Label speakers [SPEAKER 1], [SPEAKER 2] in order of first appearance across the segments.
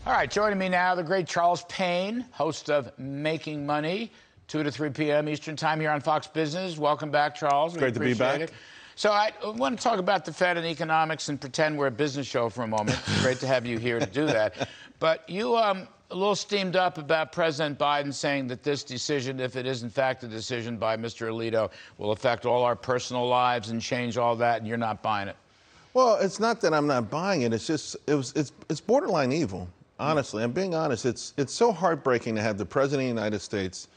[SPEAKER 1] All right, joining me now, the great Charles Payne, host of Making Money, 2 to 3 p.m. Eastern Time here on Fox Business. Welcome back, Charles.
[SPEAKER 2] Great to be back.
[SPEAKER 1] It. So I want to talk about the Fed and economics and pretend we're a business show for a moment. It's great to have you here to do that. But you a little steamed up about President Biden saying that this decision, if it is in fact a decision by Mr. Alito, will affect all our personal lives and change all that, and you're not buying it.
[SPEAKER 2] Well, it's not that I'm not buying it. It's just it's borderline evil. Honestly, I'm being honest. It's so heartbreaking to have the President of the United States,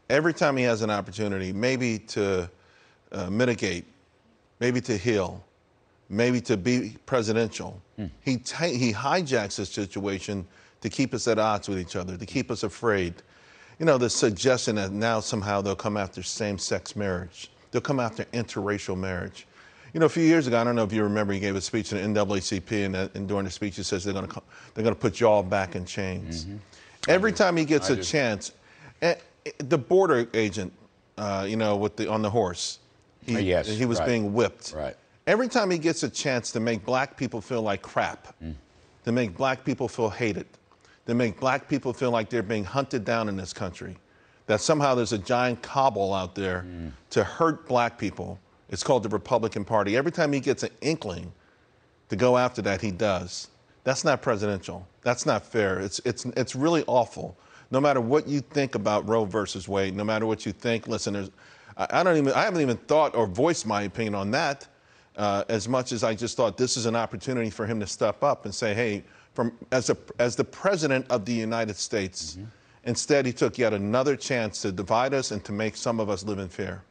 [SPEAKER 2] every time he has an opportunity, maybe to mitigate, maybe to heal, maybe to be presidential, he hijacks this situation to keep us at odds with each other, to keep us afraid. You know, the suggestion that now somehow they'll come after same-sex marriage. They'll come after interracial marriage. You know, a few years ago, I don't know if you remember, he gave a speech in the NAACP, and during the speech he says they're going to put you all back in chains. Every time he gets a chance, the border agent, you know, on the horse, he was being whipped.
[SPEAKER 1] Right.
[SPEAKER 2] Every time he gets a chance to make black people feel like crap, to make black people feel hated, to make black people feel like they're being hunted down in this country, that somehow there's a giant cabal out there to hurt black people. It's called the Republican Party. Every time he gets an inkling to go after that, he does. That's not presidential. That's not fair. It's really awful. No matter what you think about Roe versus Wade, no matter what you think, listen, I haven't even thought or voiced my opinion on that as much as I just thought this is an opportunity for him to step up and say, hey, as the President of the United States, instead he took yet another chance to divide us and to make some of us live in fear.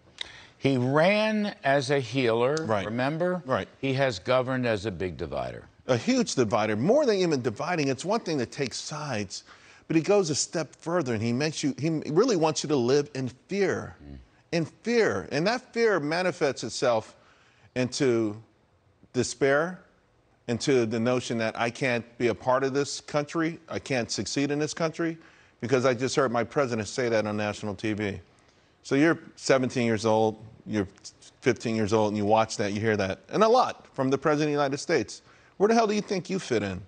[SPEAKER 1] He ran as a healer, remember?
[SPEAKER 2] Right.
[SPEAKER 1] He has governed as a big divider.
[SPEAKER 2] A huge divider. More than even dividing, it's one thing to take sides, but he goes a step further and he really wants you to live in fear. In fear. And that fear manifests itself into despair, into the notion that I can't be a part of this country, I can't succeed in this country, because I just heard my president say that on national TV. So you're 17 years old, you're 15 years old, and you watch that, you hear that, and a lot from the President of the United States. Where the hell do you think you fit in?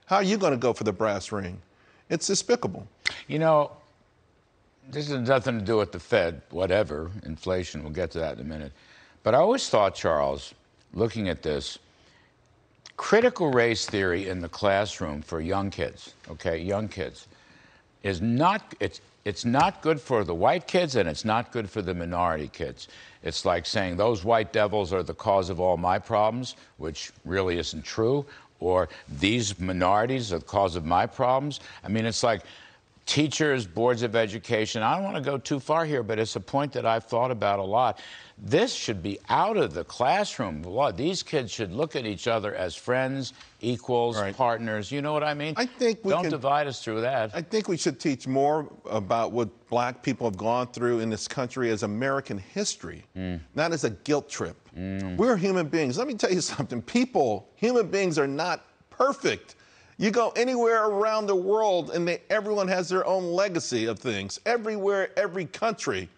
[SPEAKER 2] How are you going to go for the brass ring? It's despicable.
[SPEAKER 1] You know, this has nothing to do with the Fed, whatever, inflation, we'll get to that in a minute. But I always thought, Charles, looking at this, critical race theory in the classroom for young kids, okay, young kids, is not, it's not good for the white kids and it's not good for the minority kids. It's like saying those white devils are the cause of all my problems, which really isn't true, or these minorities are the cause of my problems. I mean, it's like teachers, boards of education. I don't want to go too far here, but it's a point that I've thought about a lot. This should be out of the classroom. These kids should look at each other as friends, equals, partners. You know what I mean?
[SPEAKER 2] I think
[SPEAKER 1] don't divide us through that.
[SPEAKER 2] I think we should teach more about what black people have gone through in this country as American history, not as a guilt trip. We're human beings. Let me tell you something. Human beings are not perfect. You go anywhere around the world and everyone has their own legacy of things. Everywhere, every country.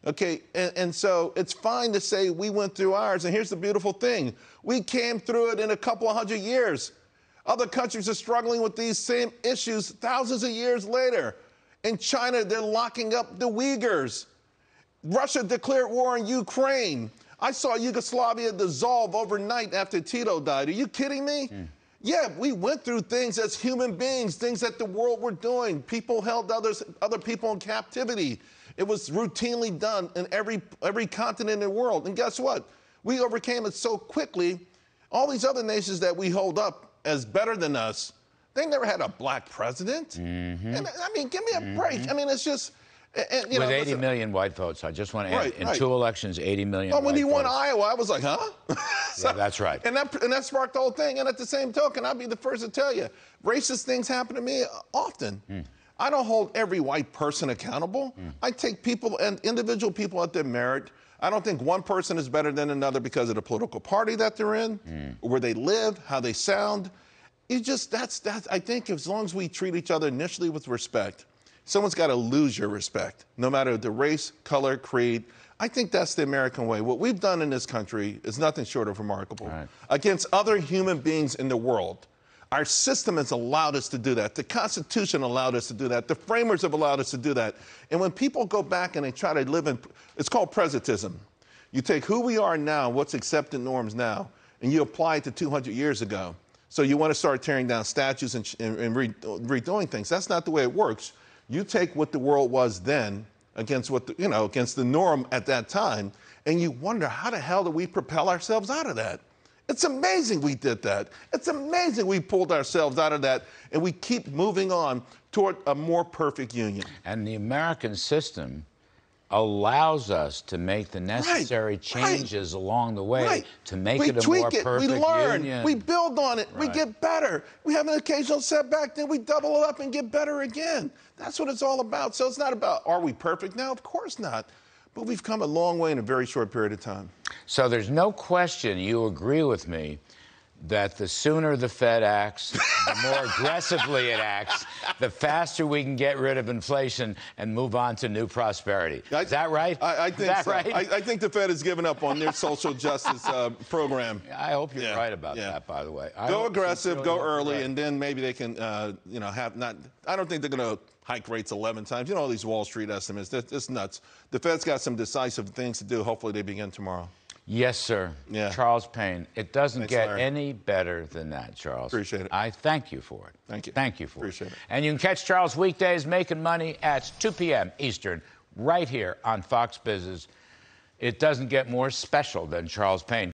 [SPEAKER 2] Okay, and so it's fine to say we went through ours, and here's the beautiful thing. We came through it in a couple of 100 years. Other countries are struggling with these same issues thousands of years later. In China, they're locking up the Uyghurs. Russia declared war on Ukraine. I saw Yugoslavia dissolve overnight after Tito died. Are you kidding me? Yeah, we went through things as human beings, things that the world were doing. People held other people in captivity. It was routinely done in every continent in the world. And guess what? We overcame it so quickly. All these other nations that we hold up as better than us, they never had a black president. And I mean, give me a break. I mean, it's just...
[SPEAKER 1] And, with 80 million white votes, I just want to add, in 2 elections, 80 million white votes.
[SPEAKER 2] When he won Iowa, I was like, huh?
[SPEAKER 1] Yeah, that's right.
[SPEAKER 2] And that sparked the whole thing. And at the same token, I'll be the first to tell you, racist things happen to me often. I don't hold every white person accountable. I take people and individual people at their merit. I don't think one person is better than another because of the political party that they're in, or where they live, how they sound. I think as long as we treat each other initially with respect, someone's got to lose your respect, no matter the race, color, creed. I think that's the American way. What we've done in this country is nothing short of remarkable. Against other human beings in the world, Our system has allowed us to do that. The Constitution allowed us to do that. The framers have allowed us to do that. And when people go back and they try to live in, it's called presentism. You take who we are now, what's accepted norms now, and you apply it to 200 years ago. So you want to start tearing down statues and redoing things. That's not the way it works. You take what the world was then against what against the norm at that time, and you wonder, how the hell do we propel ourselves out of that? It's amazing we did that. It's amazing we pulled ourselves out of that, and we keep moving on toward a more perfect union.
[SPEAKER 1] And the American system allows us to make the necessary changes along the way to make it a more perfect
[SPEAKER 2] we learn,
[SPEAKER 1] union.
[SPEAKER 2] we build on it, we get better. We have an occasional setback, then we double it up and get better again. That's what it's all about. So it's not about, are we perfect now? Of course not. But we've come a long way in a very short period of time.
[SPEAKER 1] So there's no question you agree with me that the sooner the Fed acts, the more aggressively it acts, the faster we can get rid of inflation and move on to new prosperity. Is that right?
[SPEAKER 2] I think so.
[SPEAKER 1] Right?
[SPEAKER 2] I think the Fed has given up on their social justice program.
[SPEAKER 1] I hope you're right about that, by the way.
[SPEAKER 2] Go aggressive, go early, and then maybe they can, have not. I don't think they're going to hike rates 11 times. All these Wall Street estimates. It's nuts. The Fed's got some decisive things to do. Hopefully they begin tomorrow.
[SPEAKER 1] Yes, sir.
[SPEAKER 2] Yeah.
[SPEAKER 1] Charles Payne. It doesn't
[SPEAKER 2] Thanks,
[SPEAKER 1] get
[SPEAKER 2] Larry.
[SPEAKER 1] any better than that, Charles.
[SPEAKER 2] Appreciate it.
[SPEAKER 1] I thank you for it.
[SPEAKER 2] Thank you.
[SPEAKER 1] Thank you for
[SPEAKER 2] Appreciate
[SPEAKER 1] it.
[SPEAKER 2] it.
[SPEAKER 1] And you can catch Charles weekdays making money at 2 p.m. Eastern, right here on Fox Business. It doesn't get more special than Charles Payne.